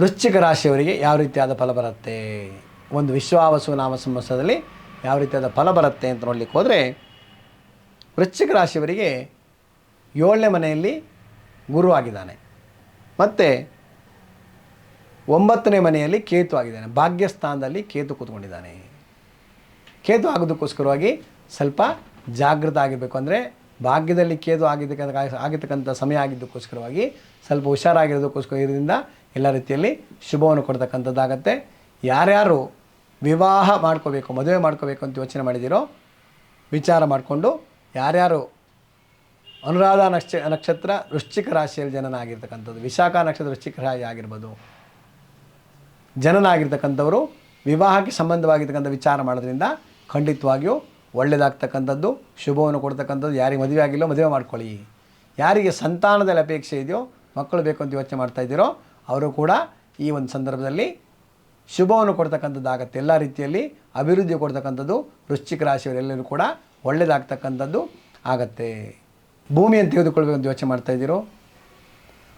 ವೃಶ್ಚಿಕ ರಾಶಿಯವರಿಗೆ ಯಾವ ರೀತಿಯಾದ ಫಲ ಬರುತ್ತೆ, ಒಂದು ವಿಶ್ವಾವಸು ನಾಮ ಸಂವತ್ಸರದಲ್ಲಿ ಯಾವ ರೀತಿಯಾದ ಫಲ ಬರುತ್ತೆ ಅಂತ ನೋಡಲಿಕ್ಕೆ ಹೋದರೆ, ವೃಶ್ಚಿಕ ರಾಶಿಯವರಿಗೆ 7ನೇ ಮನೆಯಲ್ಲಿ ಗುರು ಆಗಿದ್ದಾನೆ ಮತ್ತು 9ನೇ ಮನೆಯಲ್ಲಿ ಕೇತು ಆಗಿದ್ದಾನೆ. ಭಾಗ್ಯಸ್ಥಾನದಲ್ಲಿ ಕೇತು ಕೂತ್ಕೊಂಡಿದ್ದಾನೆ. ಕೇತು ಆಗೋದಕ್ಕೋಸ್ಕರವಾಗಿ ಸ್ವಲ್ಪ ಜಾಗೃತ ಆಗಿರಬೇಕು. ಅಂದರೆ ಭಾಗ್ಯದಲ್ಲಿ ಕೇತು ಆಗಿರ್ತಕ್ಕಂಥ ಸಮಯ ಆಗಿದ್ದಕ್ಕೋಸ್ಕರವಾಗಿ ಸ್ವಲ್ಪ ಹುಷಾರಾಗಿರೋದಕ್ಕೋಸ್ಕರ ಇದರಿಂದ ಎಲ್ಲ ರೀತಿಯಲ್ಲಿ ಶುಭವನ್ನು ಕೊಡ್ತಕ್ಕಂಥದ್ದಾಗತ್ತೆ. ಯಾರ್ಯಾರು ವಿವಾಹ ಮಾಡ್ಕೋಬೇಕು, ಮದುವೆ ಮಾಡ್ಕೋಬೇಕು ಅಂತ ಯೋಚನೆ ಮಾಡಿದಿರೋ ವಿಚಾರ ಮಾಡಿಕೊಂಡು, ಯಾರ್ಯಾರು ಅನುರಾಧ ನಕ್ಷತ್ರ ವೃಶ್ಚಿಕ ರಾಶಿಯಲ್ಲಿ ಜನನ ಆಗಿರ್ತಕ್ಕಂಥದ್ದು, ವಿಶಾಖ ನಕ್ಷತ್ರ ವೃಶ್ಚಿಕ ರಾಶಿ ಆಗಿರ್ಬೋದು, ಜನನ ಆಗಿರ್ತಕ್ಕಂಥವರು ವಿವಾಹಕ್ಕೆ ಸಂಬಂಧವಾಗಿರ್ತಕ್ಕಂಥ ವಿಚಾರ ಮಾಡೋದ್ರಿಂದ ಖಂಡಿತವಾಗಿಯೂ ಒಳ್ಳೆಯದಾಗ್ತಕ್ಕಂಥದ್ದು, ಶುಭವನ್ನು ಕೊಡ್ತಕ್ಕಂಥದ್ದು. ಯಾರಿಗೆ ಮದುವೆ ಆಗಿಲ್ಲೋ ಮದುವೆ ಮಾಡ್ಕೊಳ್ಳಿ, ಯಾರಿಗೆ ಸಂತಾನದಲ್ಲಿ ಅಪೇಕ್ಷೆ ಇದೆಯೋ, ಮಕ್ಕಳು ಬೇಕು ಅಂತ ಯೋಚನೆ ಮಾಡ್ತಾಯಿದ್ದೀರೋ ಅವರು ಕೂಡ ಈ ಒಂದು ಸಂದರ್ಭದಲ್ಲಿ ಶುಭವನ್ನು ಕೊಡ್ತಕ್ಕಂಥದ್ದಾಗತ್ತೆ. ಎಲ್ಲ ರೀತಿಯಲ್ಲಿ ಅಭಿವೃದ್ಧಿ ಕೊಡ್ತಕ್ಕಂಥದ್ದು ವೃಶ್ಚಿಕ ರಾಶಿಯವರೆಲ್ಲರೂ ಕೂಡ ಒಳ್ಳೆಯದಾಗ್ತಕ್ಕಂಥದ್ದು ಆಗತ್ತೆ. ಭೂಮಿಯನ್ನು ತೆಗೆದುಕೊಳ್ಬೇಕು ಅಂತ ಯೋಚನೆ ಮಾಡ್ತಾಯಿದ್ದೀರೋ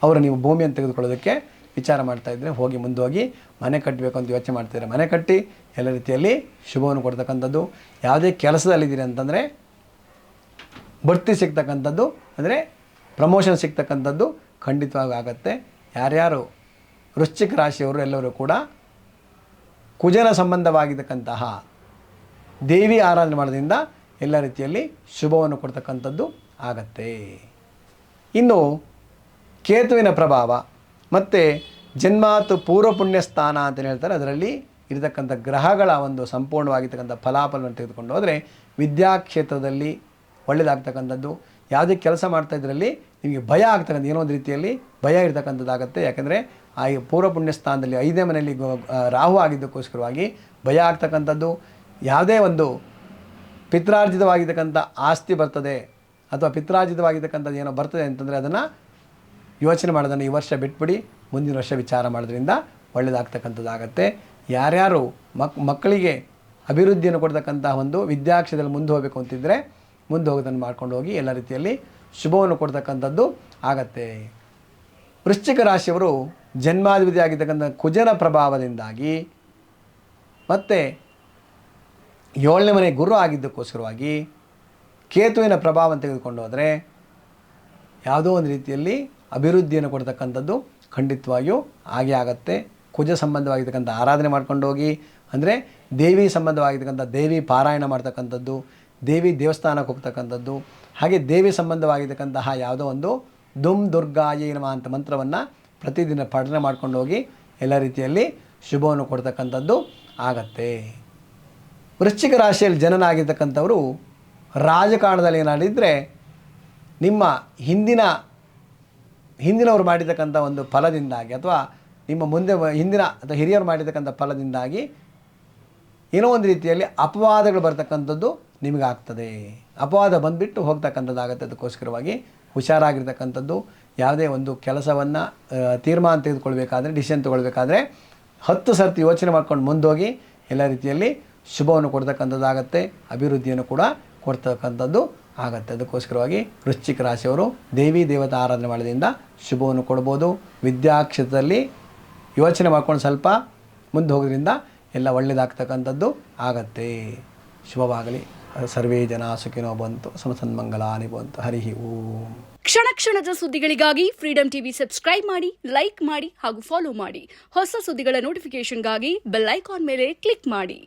ಅವರು ನೀವು ಭೂಮಿಯನ್ನು ತೆಗೆದುಕೊಳ್ಳೋದಕ್ಕೆ ವಿಚಾರ ಮಾಡ್ತಾಯಿದ್ರೆ ಹೋಗಿ ಮುಂದೋಗಿ ಮನೆ ಕಟ್ಟಬೇಕು ಅಂತ ಯೋಚನೆ ಮಾಡ್ತಿದ್ದಾರೆ, ಮನೆ ಕಟ್ಟಿ ಎಲ್ಲ ರೀತಿಯಲ್ಲಿ ಶುಭವನ್ನು ಕೊಡ್ತಕ್ಕಂಥದ್ದು. ಯಾವುದೇ ಕೆಲಸದಲ್ಲಿದ್ದೀರಿ ಅಂತಂದರೆ ಬಡ್ತಿ ಸಿಗ್ತಕ್ಕಂಥದ್ದು, ಅಂದರೆ ಪ್ರಮೋಷನ್ ಸಿಗ್ತಕ್ಕಂಥದ್ದು ಖಂಡಿತವಾಗಿ ಆಗುತ್ತೆ. ಯಾರ್ಯಾರು ವೃಶ್ಚಿಕ ರಾಶಿಯವರು ಎಲ್ಲರೂ ಕೂಡ ಕುಜನ ಸಂಬಂಧವಾಗಿರ್ತಕ್ಕಂತಹ ದೇವಿ ಆರಾಧನೆ ಮಾಡೋದ್ರಿಂದ ಎಲ್ಲ ರೀತಿಯಲ್ಲಿ ಶುಭವನ್ನು ಕೊಡ್ತಕ್ಕಂಥದ್ದು ಆಗತ್ತೆ. ಇನ್ನು ಕೇತುವಿನ ಪ್ರಭಾವ ಮತ್ತು ಜನ್ಮಾತ್ ಪೂರ್ವ ಪುಣ್ಯ ಸ್ಥಾನ ಅಂತ ಹೇಳ್ತಾರೆ, ಅದರಲ್ಲಿ ಇರತಕ್ಕಂಥ ಗ್ರಹಗಳ ಒಂದು ಸಂಪೂರ್ಣವಾಗಿರ್ತಕ್ಕಂಥ ಫಲಾಫಲವನ್ನು ತೆಗೆದುಕೊಂಡು ಹೋದರೆ ವಿದ್ಯಾಕ್ಷೇತ್ರದಲ್ಲಿ ಒಳ್ಳೆಯದಾಗ್ತಕ್ಕಂಥದ್ದು. ಯಾವುದೇ ಕೆಲಸ ಮಾಡ್ತಾ ಇದರಲ್ಲಿ ನಿಮಗೆ ಭಯ ಆಗ್ತಕ್ಕಂಥ ಏನೋ ಒಂದು ರೀತಿಯಲ್ಲಿ ಭಯ ಇರ್ತಕ್ಕಂಥದ್ದಾಗತ್ತೆ. ಯಾಕೆಂದರೆ ಆ ಪೂರ್ವ ಪುಣ್ಯ ಸ್ಥಾನದಲ್ಲಿ 5ನೇ ಮನೆಯಲ್ಲಿ ರಾಹು ಆಗಿದ್ದಕ್ಕೋಸ್ಕರವಾಗಿ ಭಯ ಆಗ್ತಕ್ಕಂಥದ್ದು. ಯಾವುದೇ ಒಂದು ಪಿತ್ರಾರ್ಜಿತವಾಗಿರ್ತಕ್ಕಂಥ ಆಸ್ತಿ ಬರ್ತದೆ ಅಥವಾ ಪಿತ್ರಾರ್ಜಿತವಾಗಿರ್ತಕ್ಕಂಥದ್ದು ಏನೋ ಬರ್ತದೆ ಅಂತಂದರೆ ಅದನ್ನು ಯೋಚನೆ ಮಾಡೋದನ್ನು ಈ ವರ್ಷ ಬಿಟ್ಬಿಡಿ, ಮುಂದಿನ ವರ್ಷ ವಿಚಾರ ಮಾಡೋದ್ರಿಂದ ಒಳ್ಳೆಯದಾಗ್ತಕ್ಕಂಥದ್ದಾಗತ್ತೆ. ಯಾರ್ಯಾರು ಮಕ್ಕಳಿಗೆ ಅಭಿವೃದ್ಧಿಯನ್ನು ಕೊಡ್ತಕ್ಕಂಥ ಒಂದು ವಿದ್ಯಾಕ್ಷೇತ್ರದಲ್ಲಿ ಮುಂದೆ ಹೋಗಬೇಕು ಅಂತಿದ್ದರೆ ಮುಂದೆ ಹೋಗೋದನ್ನು ಮಾಡ್ಕೊಂಡು ಹೋಗಿ ಎಲ್ಲ ರೀತಿಯಲ್ಲಿ ಶುಭವನ್ನು ಕೊಡ್ತಕ್ಕಂಥದ್ದು ಆಗತ್ತೆ. ವೃಶ್ಚಿಕ ರಾಶಿಯವರು ಜನ್ಮಾಧಿಪತಿ ಆಗಿರ್ತಕ್ಕಂಥ ಕುಜನ ಪ್ರಭಾವದಿಂದಾಗಿ ಮತ್ತು 7ನೇ ಮನೆ ಗುರು ಆಗಿದ್ದಕ್ಕೋಸ್ಕರವಾಗಿ ಕೇತುವಿನ ಪ್ರಭಾವವನ್ನು ತೆಗೆದುಕೊಂಡು ಹೋದರೆ ಯಾವುದೋ ಒಂದು ರೀತಿಯಲ್ಲಿ ಅಭಿವೃದ್ಧಿಯನ್ನು ಕೊಡ್ತಕ್ಕಂಥದ್ದು ಖಂಡಿತವಾಗಿಯೂ ಹಾಗೆ ಆಗುತ್ತೆ. ಕುಜ ಸಂಬಂಧವಾಗಿರ್ತಕ್ಕಂಥ ಆರಾಧನೆ ಮಾಡ್ಕೊಂಡು ಹೋಗಿ, ಅಂದರೆ ದೇವಿ ಸಂಬಂಧವಾಗಿರ್ತಕ್ಕಂಥ ದೇವಿ ಪಾರಾಯಣ ಮಾಡ್ತಕ್ಕಂಥದ್ದು, ದೇವಿ ದೇವಸ್ಥಾನಕ್ಕೆ ಹೋಗ್ತಕ್ಕಂಥದ್ದು, ಹಾಗೆ ದೇವಿ ಸಂಬಂಧವಾಗಿರ್ತಕ್ಕಂತಹ ಯಾವುದೋ ಒಂದು ದುಮ್ ದುರ್ಗಾಯೇ ನಮಃ ಅಂತ ಮಂತ್ರವನ್ನು ಪ್ರತಿದಿನ ಪಠನೆ ಮಾಡ್ಕೊಂಡು ಹೋಗಿ ಎಲ್ಲ ರೀತಿಯಲ್ಲಿ ಶುಭವನ್ನು ಕೊಡ್ತಕ್ಕಂಥದ್ದು ಆಗತ್ತೆ. ವೃಶ್ಚಿಕ ರಾಶಿಯಲ್ಲಿ ಜನನ ಆಗಿರ್ತಕ್ಕಂಥವರು ರಾಜಕಾರಣದಲ್ಲಿ ಏನಾಡಿದರೆ ನಿಮ್ಮ ಹಿಂದಿನವರು ಮಾಡಿರ್ತಕ್ಕಂಥ ಒಂದು ಫಲದಿಂದಾಗಿ ಅಥವಾ ನಿಮ್ಮ ಮುಂದೆ ಹಿಂದಿನ ಅಥವಾ ಹಿರಿಯರು ಮಾಡಿರ್ತಕ್ಕಂಥ ಫಲದಿಂದಾಗಿ ಏನೋ ಒಂದು ರೀತಿಯಲ್ಲಿ ಅಪವಾದಗಳು ಬರ್ತಕ್ಕಂಥದ್ದು ನಿಮಗಾಗ್ತದೆ. ಅಪವಾದ ಬಂದುಬಿಟ್ಟು ಹೋಗ್ತಕ್ಕಂಥದ್ದಾಗತ್ತೆ. ಅದಕ್ಕೋಸ್ಕರವಾಗಿ ಹುಷಾರಾಗಿರ್ತಕ್ಕಂಥದ್ದು. ಯಾವುದೇ ಒಂದು ಕೆಲಸವನ್ನು ತೀರ್ಮಾನ ತೆಗೆದುಕೊಳ್ಬೇಕಾದ್ರೆ, ಡಿಸಿಷನ್ ತೊಗೊಳ್ಬೇಕಾದ್ರೆ 10 ಸರ್ತಿ ಯೋಚನೆ ಮಾಡ್ಕೊಂಡು ಮುಂದೋಗಿ ಎಲ್ಲ ರೀತಿಯಲ್ಲಿ ಶುಭವನ್ನು ಕೊಡ್ತಕ್ಕಂಥದ್ದಾಗತ್ತೆ, ಅಭಿವೃದ್ಧಿಯನ್ನು ಕೂಡ ಕೊಡ್ತಕ್ಕಂಥದ್ದು ಆಗತ್ತೆ. ಅದಕ್ಕೋಸ್ಕರವಾಗಿ ವೃಶ್ಚಿಕ ರಾಶಿಯವರು ದೇವಿ ದೇವತಾ ಆರಾಧನೆ ಮಾಡೋದ್ರಿಂದ ಶುಭವನ್ನು ಕೊಡ್ಬೋದು. ವಿದ್ಯಾಕ್ಷೇತ್ರದಲ್ಲಿ ಯೋಚನೆ ಮಾಡ್ಕೊಂಡು ಸ್ವಲ್ಪ ಮುಂದೆ ಹೋಗೋದ್ರಿಂದ ಎಲ್ಲ ಒಳ್ಳೆಯದಾಗ್ತಕ್ಕಂಥದ್ದು ಆಗತ್ತೆ. ಶುಭವಾಗಲಿ. ಸರ್ವೇ ಜನ ಸುಖಿನೋ ಬಂತು, ಸಮಸನ್ಮಂಗಲಾನಿ ಬಂತು. ಹರಿ ಓಂ. ಕ್ಷಣ ಕ್ಷಣದ ಸುದ್ದಿಗಳಿಗಾಗಿ ಫ್ರೀಡಂ ಟಿವಿ ಸಬ್ಸ್ಕ್ರೈಬ್ ಮಾಡಿ, ಲೈಕ್ ಮಾಡಿ ಹಾಗೂ ಫಾಲೋ ಮಾಡಿ. ಹೊಸ ಸುದ್ದಿಗಳ ನೋಟಿಫಿಕೇಶನ್ಗಾಗಿ ಬೆಲ್ ಐಕಾನ್ ಮೇಲೆ ಕ್ಲಿಕ್ ಮಾಡಿ.